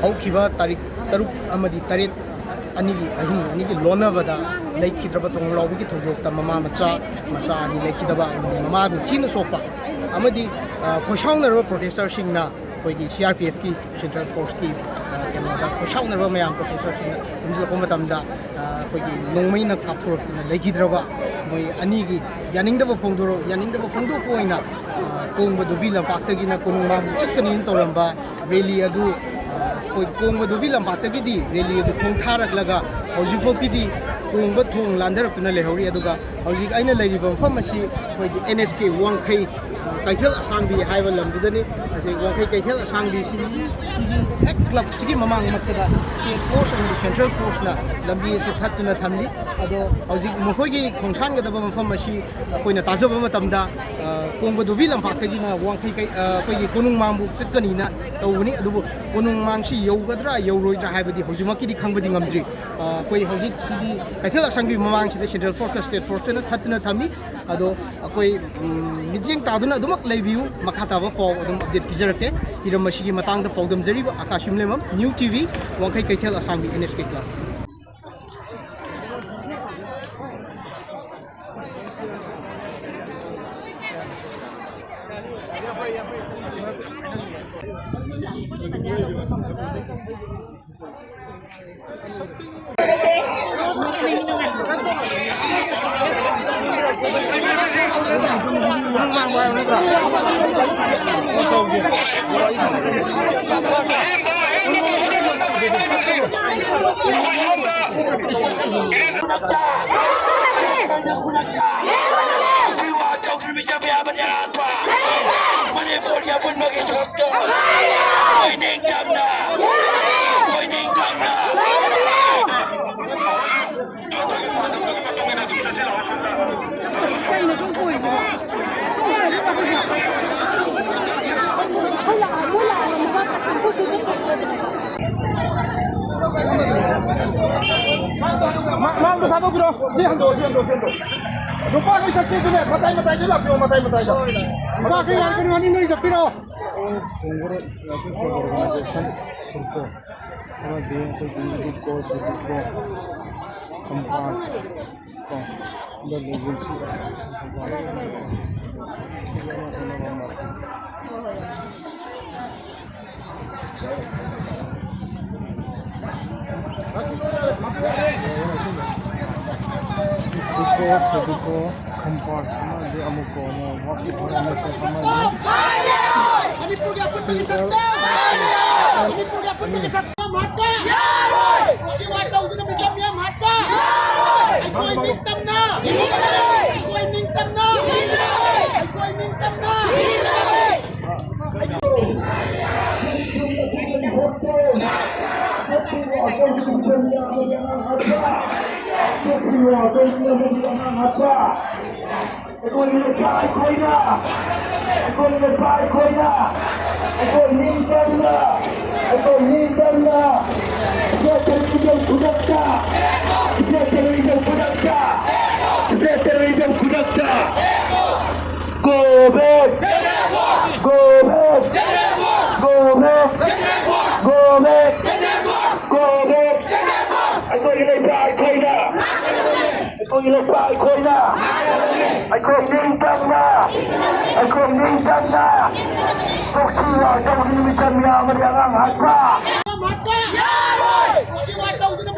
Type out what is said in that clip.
Haukiba tarik taruk amadi tarit anigi ahin anigi lonabada laikhidraba tong lawbi ki thogokta mama macha ani laikhidaba mama du thina sopa amadi khoshaunerba protester singna koigi CRPF ki Central Force ki kenada khoshaunerba mayam protester singna injil komatamda koigi nongmaina kapur laikhidraba moi anigi yaningdaba phongdoro poina kongba du vila paktagi na konuma chakani toramba rally adu kongba du vilam patagidi rally du khong tharak laga hojifo kidi kongba thong landar puna lehori aduga hojik aina leiriba mafam asi koigi NSK wangkhai kaithel asangbi haiba lambudani ase wangkhai kaithel asangbi sigi ek club sigi mamang maktada state force and central force na lambi se thattuna thamli ado hojik mohoigi khongsang gadaba mafam asi koina tajaba matamda kongba du vilam patagi na wangkhai kai koigi konung mambu chatkani na tawuni adubu konung mangsi yaugadra yauroidra haibadi hojimaki di khangbadi ngamdri koi hojik sidi kaithel asangbi mamang sida central force state force na thattuna thamli ado koi midyeng taduna adumak leibiu makhataba paw adum update pijarake hiram masigi matangda pawdam jariba akashim lemam new tv wangkhai kaithel asangbi NSK club Mang satu bro, siang do. Lupa kau sakit tu ni, matai je lah, pion matai je. Mak kau yang kena ni ni sakit lah. Konggoro, lagi organisation untuk, kalau dia untuk jadi kos untuk tempat, dan agensi. Buko kompor sama dia amuko mau waktu orang masa sama dia. Ini pun dia pun bagi sakta. Ini pun dia pun bagi sakta mata. Masih waktu tu nak macam dia mata. Aku ini tamna. Aku ini tamna. Aku ini tamna. Masih waktu tu nak